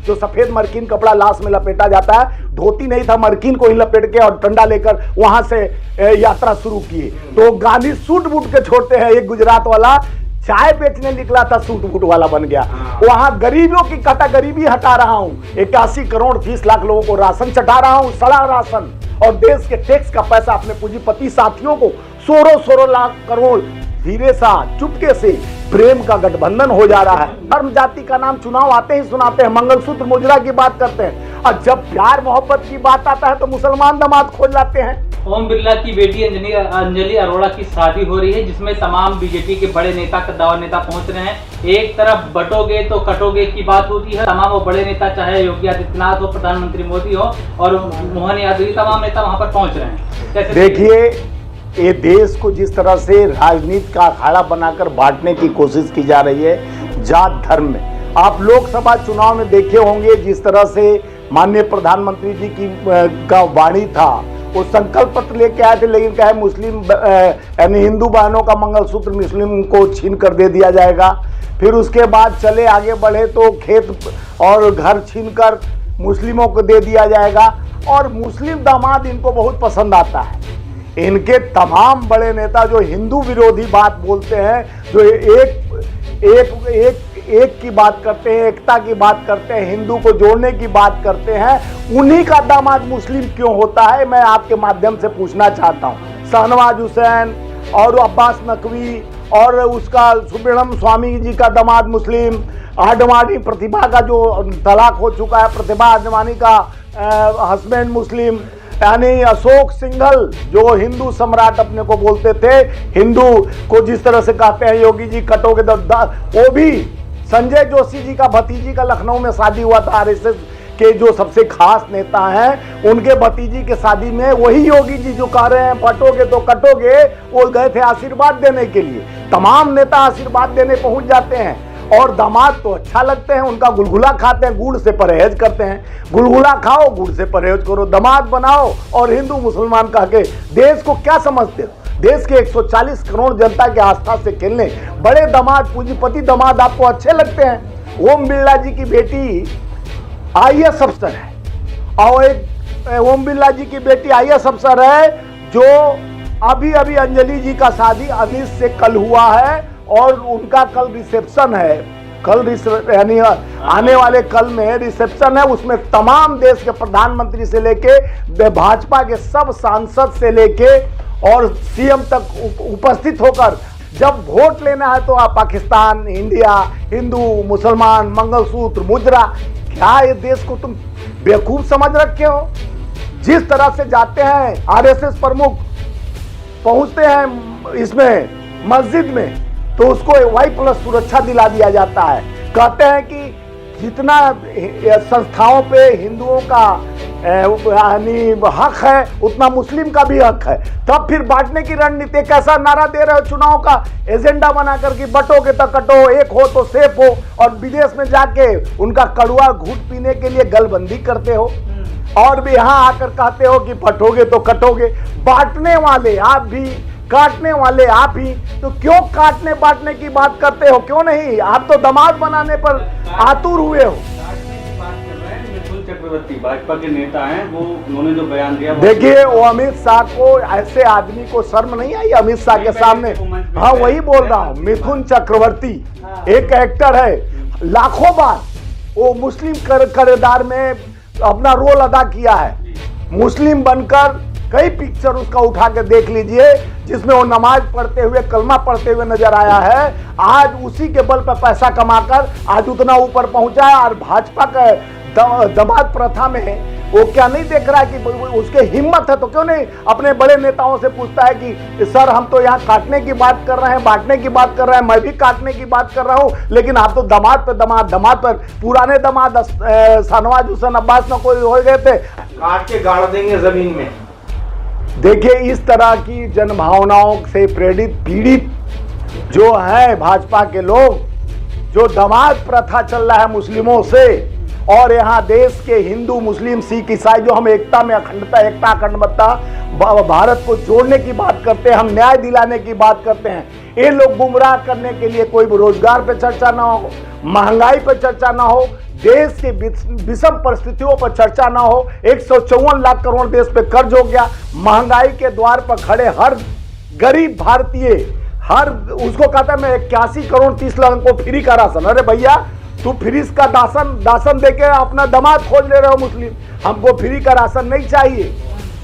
जो सफेद मरकीन कपड़ा लाश में लपेटा जाता है, धोती नहीं था, मरकीन को ही लपेट के और डंडा लेकर वहां से यात्रा शुरू किए। तो गांधी सूट बूट के छोड़ते हैं, एक गुजरात वाला चाय बेचने निकला था, सूट बूट वाला बन गया। वहां गरीबों की कहता गरीबी हटा रहा हूं, 81 करोड़ 30 लाख लोगों को राशन चटा रहा हूं, सड़ा राशन, और देश के टैक्स का पैसा अपने पूंजीपति साथियों को 16 लाख करोड़ धीरे सा चुपके से प्रेम का गठबंधन हो जा रहा है। धर्म जाति का नाम चुनाव आते ही सुनाते हैं, मंगलसूत्र मुजरा की बात करते हैं, और जब प्यार मोहब्बत की बात आता है तो मुसलमान दामाद खोज लाते हैं। ओम बिरला की बेटी अंजलि अरोड़ा की शादी हो रही है, जिसमें तमाम बीजेपी के बड़े नेता कद्दावर नेता पहुंच रहे हैं। एक तरफ बटोगे तो कटोगे की बात होती है, तमाम वो बड़े नेता चाहे योगी आदित्यनाथ हो, प्रधानमंत्री मोदी हो और मोहन यादव, तमाम नेता वहां पर पहुंच रहे हैं। देखिए, ये देश को जिस तरह से राजनीति का अखाड़ा बनाकर बांटने की कोशिश की जा रही है जात धर्म में, आप लोकसभा चुनाव में देखे होंगे जिस तरह से माननीय प्रधानमंत्री जी की का वाणी था, वो संकल्प पत्र लेके आए थे, लेकिन क्या है, मुस्लिम यानी हिंदू बहनों का मंगलसूत्र मुस्लिम को छीन कर दे दिया जाएगा। फिर उसके बाद चले आगे बढ़े तो खेत और घर छीनकर मुस्लिमों को दे दिया जाएगा, और मुस्लिम दामाद इनको बहुत पसंद आता है। इनके तमाम बड़े नेता जो हिंदू विरोधी बात बोलते हैं, जो एक की बात करते हैं, एकता की बात करते हैं, हिंदू को जोड़ने की बात करते हैं, उन्हीं का दामाद मुस्लिम क्यों होता है, मैं आपके माध्यम से पूछना चाहता हूं। शहनवाज हुसैन और अब्बास नकवी और उसका सुब्रमण्यम स्वामी जी का दामाद मुस्लिम, आडवाणी प्रतिभा का जो तलाक हो चुका है, प्रतिभा आडवाणी का हस्बैंड मुस्लिम, यानी अशोक सिंघल जो हिंदू सम्राट अपने को बोलते थे, हिंदू को जिस तरह से कहते हैं योगी जी कटोगे वो भी संजय जोशी जी का भतीजी का लखनऊ में शादी हुआ था, आरएसएस के जो सबसे खास नेता हैं उनके भतीजी के शादी में वही योगी जी जो कह रहे हैं पटोगे तो कटोगे, वो गए थे आशीर्वाद देने के लिए। तमाम नेता आशीर्वाद देने पहुंच जाते हैं, और दामाद तो अच्छा लगते हैं, उनका गुलगुला खाते हैं, गुड़ से परहेज करते हैं। गुलगुला खाओ, गुड़ से परहेज करो, दामाद बनाओ और हिंदू मुसलमान कह के देश को क्या समझते हो? देश के 140 करोड़ जनता की आस्था से खेलने बड़े दामाद, पूंजीपति दामाद आपको अच्छे लगते हैं। ओम बिरला जी की बेटी आईएएस अफसर है, और एक ओम बिरला जी की बेटी आईएएस अफसर है, जो अभी अंजलि जी का शादी अमित से कल हुआ है, और उनका कल रिसेप्शन है, कल यानी आने वाले कल में रिसेप्शन है। उसमें तमाम देश के प्रधानमंत्री से लेके भाजपा के सब सांसद से लेके और सीएम तक उपस्थित होकर, जब वोट लेना है तो आप पाकिस्तान, इंडिया, हिंदू, मुसलमान, मंगलसूत्र, मुजरा, क्या ये देश को तुम बेवकूफ समझ रखे हो? जिस तरह से जाते हैं आरएसएस प्रमुख पहुंचते हैं इसमें मस्जिद में, तो उसको Y+ सुरक्षा दिला दिया जाता है। कहते हैं कि जितना संस्थाओं पे हिंदुओं का यानी हक है, उतना मुस्लिम का भी हक है। तब फिर बांटने की रणनीति कैसा नारा दे रहे हो, चुनाव का एजेंडा बनाकर कि बटोगे तो कटो, एक हो तो सेफ हो, और विदेश में जाके उनका कड़वा घूट पीने के लिए गलबंदी करते हो, और भी यहाँ आकर कहते हो कि बटोगे तो कटोगे। बांटने वाले आप भी, काटने वाले आप ही, तो क्यों काटने बांटने की बात करते हो? क्यों नहीं? आप तो दामाद बनाने पर आतुर हुए हो। मिथुन चक्रवर्ती भाजपा के नेता हैं, वो उन्होंने जो बयान दिया, देखिए, वो अमित शाह को, ऐसे आदमी को शर्म नहीं आई अमित शाह के सामने? हाँ, वही बोल रहा हूँ। मिथुन चक्रवर्ती एक एक्टर है, लाखों बार वो मुस्लिम किरदार में अपना रोल अदा किया है। मुस्लिम बनकर कई पिक्चर उसका उठा के देख लीजिए, जिसमें वो नमाज पढ़ते हुए, कलमा पढ़ते हुए नजर आया है। आज उसी के बल पर पैसा कमाकर आज उतना ऊपर पहुंचा है, और भाजपा का दामाद प्रथा में वो क्या नहीं देख रहा है कि उसके हिम्मत है, तो क्यों नहीं अपने बड़े नेताओं से पूछता है कि सर, हम तो यहाँ काटने की बात कर रहे हैं, बांटने की बात कर रहे हैं, मैं भी काटने की बात कर रहा हूँ, लेकिन आप तो दामाद पर पुराने दामाद शहनवाज हुसैन, अब्बास नकवी हो गए थे, काट के गाड़ देंगे जमीन में। देखिए, इस तरह की जनभावनाओं से प्रेरित पीड़ित जो है भाजपा के लोग, जो दामाद प्रथा चल रहा है मुस्लिमों से, और यहाँ देश के हिंदू, मुस्लिम, सिख, ईसाई, जो हम एकता में अखंडता, एकता अखंडता भारत को जोड़ने की बात करते हैं, हम न्याय दिलाने की बात करते हैं, ये लोग गुमराह करने के लिए कोई रोजगार पे चर्चा ना हो, महंगाई पे चर्चा ना हो, देश के विषम परिस्थितियों पर चर्चा ना हो। 154 लाख करोड़ देश पे कर्ज हो गया, महंगाई के द्वार पर खड़े हर गरीब भारतीय, हर उसको कहता है मैं 81 करोड़ 30 लाख को फ्री का राशन। अरे भैया तू फ्री का राशन देके अपना दामाद खोज ले रहे हो मुस्लिम, हमको फ्री का राशन नहीं चाहिए।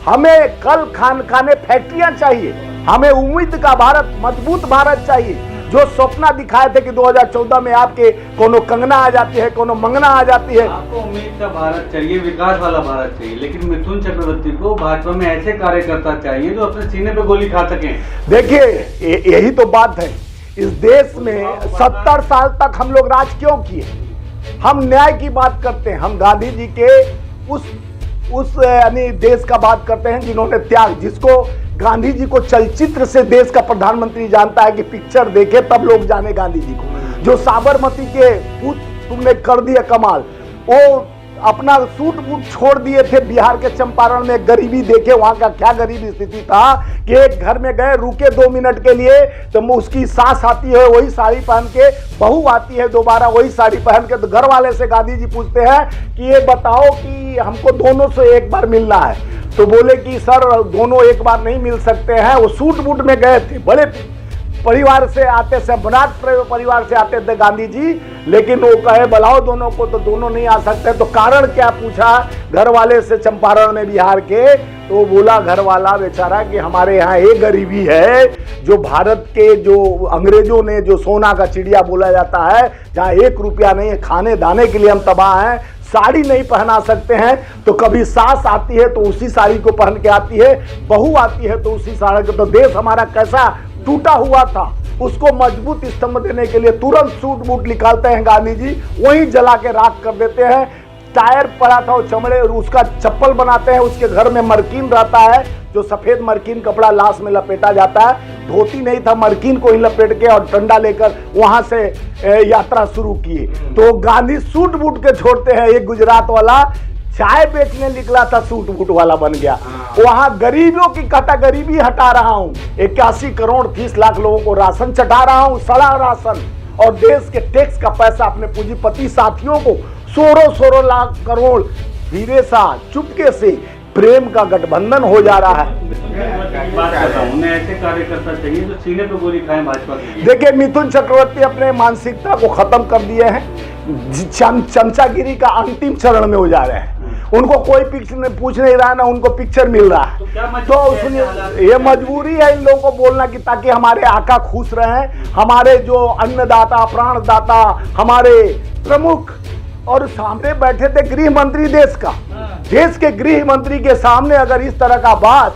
हमें कल खाने फैक्ट्रियां चाहिए, हमें उम्मीद का भारत, मजबूत भारत चाहिए। जो सपना दिखाए थे कि 2014 में आपके कोनो कंगना आ जाती है, कोनो मंगना आ जाती है। आपको उम्मीद का भारत चाहिए, विकास वाला भारत चाहिए, लेकिन मिथुन चक्रवर्ती को भाजपा में ऐसे कार्यकर्ता चाहिए जो अपने सीने पे गोली खा सकें। देखिए यही तो बात है, इस देश में 70 साल तक हम लोग राज क्यों किए? हम न्याय की बात करते हैं, हम गांधी जी के उस यानी देश का बात करते हैं जिन्होंने त्याग, जिसको गांधी जी को चलचित्र से देश का प्रधानमंत्री जानता है कि पिक्चर देखे तब लोग जाने गांधी जी को। जो साबरमती के पूत तुमने कर दिया कमाल, वो अपना सूट बूट छोड़ दिए थे बिहार के चंपारण में, गरीबी देखे वहां का क्या गरीबी स्थिति था कि एक घर में गए, रुके 2 मिनट के लिए तो उसकी सास आती है वही साड़ी पहन के, बहू आती है दोबारा वही साड़ी पहन के, तो घर वाले से गांधी जी पूछते हैं कि ये बताओ कि हमको दोनों से एक बार मिलना है, तो बोले कि सर दोनों एक बार नहीं मिल सकते हैं। वो सूट बूट में गए थे, बड़े परिवार से आते, सम्राट परिवार से आते थे गांधी जी, लेकिन वो कहे बुलाओ दोनों को, तो दोनों नहीं आ सकते। तो कारण क्या पूछा घर वाले से चंपारण में बिहार के, तो बोला घर वाला बेचारा कि हमारे यहाँ एक गरीबी है जो भारत के, जो अंग्रेजों ने जो सोना का चिड़िया बोला जाता है, जहाँ 1 रुपया नहीं है, खाने दाने के लिए हम तबाह हैं, साड़ी नहीं पहना सकते हैं, तो कभी सास आती है तो उसी साड़ी को पहन के आती है, बहू आती है तो उसी साड़ी को। तो देश हमारा कैसा टूटा हुआ था, उसको मजबूत स्तंभ देने के लिए तुरंत सूट बूट निकालते हैं गांधी जी, वहीं जला के राख कर देते हैं। टायर पड़ा था वो चमड़े, उसका चप्पल बनाते हैं, उसके घर में मरकीन रहता है, जो सफेद मरकीन कपड़ा लाश में लपेटा जाता है, धोती नहीं था, मरकीन को ही लपेट के और डंडा लेकर वहां से यात्रा शुरू किए। तो गांधी सूट बूट के छोड़ते हैं, एक गुजरात वाला चाय बेचने निकला था, सूट बूट वाला बन गया। वहां गरीबों की कहता गरीबी हटा रहा हूं, 81 करोड़ 30 लाख लोगों को राशन चटा रहा हूं, सड़ा राशन, और देश के टैक्स का पैसा अपने पूंजीपति साथियों को 16 लाख करोड़ धीरे सा चुपके से प्रेम का गठबंधन हो जा रहा है। बात कर रहा हूं, उन्हें ऐसे कार्यकर्ता चाहिए जो सीने पे गोली खाएं भाजपा की। देखिए मिथुन चक्रवर्ती अपने मानसिकता को खत्म कर दिए हैं, चमचागिरी का अंतिम चरण में हो जा रहे हैं। उनको कोई पिक्चर पूछ नहीं रहा, ना उनको पिक्चर मिल रहा है, तो उसने ये मजबूरी है इन लोगों को बोलना कि ताकि हमारे आका खुश रहें, हमारे जो अन्नदाता प्राणदाता हमारे प्रमुख, और सामने बैठे थे गृह मंत्री देश का, देश के गृह मंत्री के सामने अगर इस तरह का बात,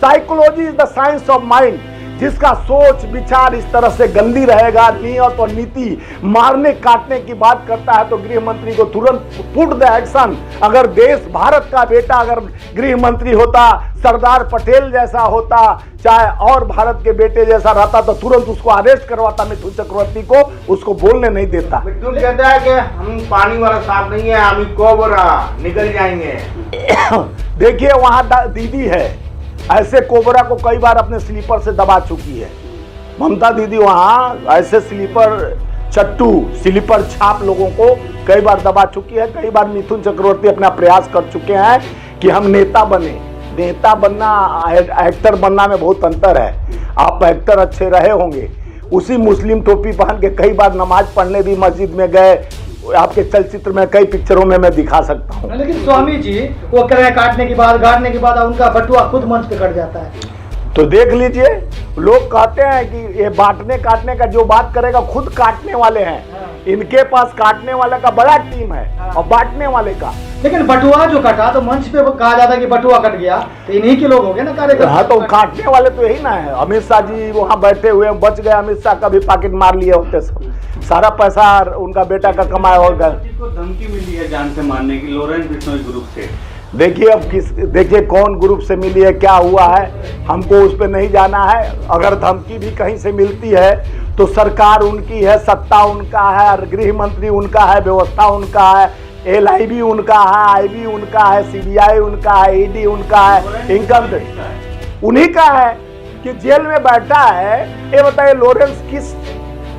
psychology is the science of mind, जिसका सोच विचार इस तरह से गंदी रहेगा, नियत और नीति मारने काटने की बात करता है, तो गृह मंत्री को तुरंत पुट द एक्शन। अगर देश भारत का बेटा अगर गृह मंत्री होता, सरदार पटेल जैसा होता, चाहे और भारत के बेटे जैसा रहता, तो तुरंत उसको अरेस्ट करवाता मिथुन चक्रवर्ती को, उसको बोलने नहीं देता। मिथुन कहता है कि हम पानी वाला सांप नहीं है, हम कोबरा निकल जाएंगे। देखिए वहां दीदी है, ऐसे कोबरा को कई बार अपने स्लीपर से दबा चुकी है ममता दीदी, वहां ऐसे स्लीपर चट्टू स्लीपर छाप लोगों को कई बार दबा चुकी है। कई बार मिथुन चक्रवर्ती अपना प्रयास कर चुके हैं कि हम नेता बने। नेता बनना एक्टर बनना में बहुत अंतर है। आप एक्टर अच्छे रहे होंगे, उसी मुस्लिम टोपी पहन के कई बार नमाज पढ़ने भी मस्जिद में गए, आपके चलचित्र में कई पिक्चरों में मैं दिखा सकता हूँ। लेकिन स्वामी जी वो कह रहे हैं काटने के बाद गाड़ने के बाद उनका बटुआ खुद मंच पे कट जाता है। तो देख लीजिए, लोग कहते हैं कि ये बांटने काटने का जो बात करेगा खुद काटने वाले हैं। इनके पास काटने वाले का बड़ा टीम है और बांटने वाले का। लेकिन बटुआ जो कटा तो मंच पे कहा जाता है कि बटुआ कट गया, तो इन्हीं के लोग हो गए ना कार्यकर्ता। हाँ, तो काटने वाले तो यही ना है। अमित शाह जी वहाँ बैठे हुए बच गए, अमित शाह का भी पॉकेट मार लिए होते, सब सारा पैसा उनका बेटा का कमाया होगा। धमकी मिली है जान से मारने की लॉरेंस बिश्नोई ग्रुप से। देखिए अब देखिए कौन ग्रुप से मिली है, क्या हुआ है, हमको उस पर नहीं जाना है। अगर धमकी भी कहीं से मिलती है तो सरकार उनकी है, सत्ता उनका है, गृह मंत्री उनका है, व्यवस्था उनका है, LIB उनका है, IB उनका है, CBI उनका है, ED उनका है, इनकम उन्हीं का है। कि जेल में बैठा है, ये बताइए लॉरेंस किस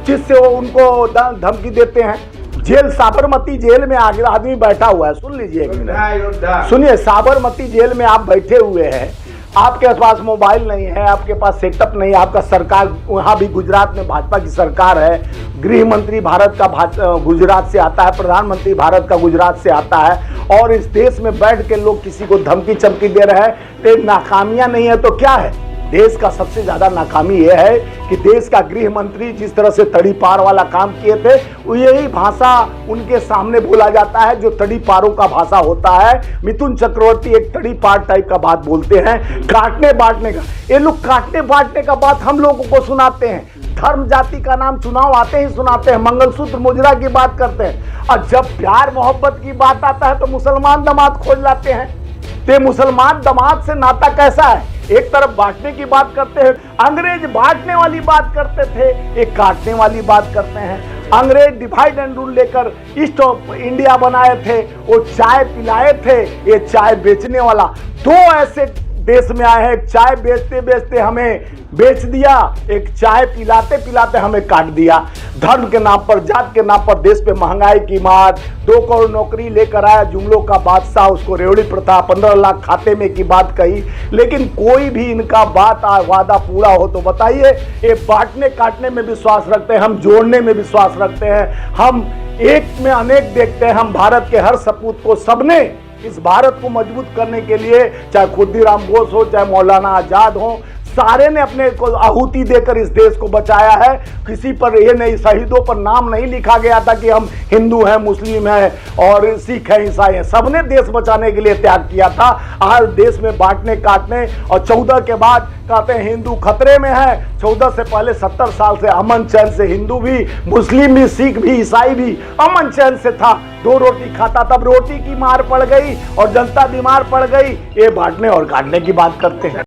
चीज से वो उनको धमकी देते हैं? जेल साबरमती जेल में आदमी बैठा हुआ है, सुन लीजिए एक मिनट, सुनिए। साबरमती जेल में आप बैठे हुए हैं, आपके पास मोबाइल नहीं है, आपके पास सेटअप नहीं है, आपका सरकार वहाँ भी गुजरात में भाजपा की सरकार है, गृह मंत्री भारत का गुजरात से आता है, प्रधानमंत्री भारत का गुजरात से आता है, और इस देश में बैठ के लोग किसी को धमकी चमकी दे रहे हैं, तो नाकामियां नहीं है तो क्या है? देश का सबसे ज्यादा नाकामी यह है कि देश का गृह मंत्री जिस तरह से तड़ी पार वाला काम किए थे, यही भाषा उनके सामने बोला जाता है जो तड़ी पारों का भाषा होता है। मिथुन चक्रवर्ती एक तड़ी पार टाइप का बात बोलते हैं, काटने बांटने का। ये लोग काटने बांटने का बात हम लोगों को सुनाते हैं, धर्म जाति का नाम चुनाव आते ही सुनाते हैं, मंगलसूत्र मुजरा की बात करते हैं, और जब प्यार मोहब्बत की बात आता है तो मुसलमान दामाद खोज लाते हैं। ते मुसलमान दामाद से नाता कैसा है? एक तरफ बांटने की बात करते हैं, अंग्रेज बांटने वाली बात करते थे, एक काटने वाली बात करते हैं। अंग्रेज डिवाइड एंड रूल लेकर ईस्ट ऑफ इंडिया बनाए थे, वो चाय पिलाए थे, ये चाय बेचने वाला। दो ऐसे देश में आए हैं, चाय बेचते बेचते हमें बेच दिया, एक चाय पिलाते पिलाते हमें काट दिया। धर्म के नाम पर, जात के नाम पर देश पे महंगाई की मार, 2 करोड़ नौकरी लेकर आया जुमलों का बादशाह, उसको रेवड़ी प्रथा, 15 लाख खाते में की बात कही, लेकिन कोई भी इनका बात वादा पूरा हो तो बताइए। ये बांटने काटने में विश्वास रखते हैं, हम जोड़ने में विश्वास रखते हैं, हम एक में अनेक देखते हैं। हम भारत के हर सपूत को, सबने इस भारत को मजबूत करने के लिए, चाहे खुद्दीराम बोस हो, चाहे मौलाना आजाद हो, सारे ने अपने को आहुति देकर इस देश को बचाया है। किसी पर ये नहीं, शहीदों पर नाम नहीं लिखा गया था कि हम हिंदू हैं, मुस्लिम हैं और सिख हैं, ईसाई हैं, सबने देश बचाने के लिए त्याग किया था। आज देश में बांटने काटने, और 14 के बाद कहते हैं हिंदू खतरे में है। 14 से पहले 70 साल से अमन चैन से हिंदू भी, मुस्लिम भी, सिख भी, ईसाई भी अमन चैन से था, 2 रोटी खाता। तब रोटी की मार पड़ गई और जनता बीमार पड़ गई। ये बांटने और काटने की बात करते हैं।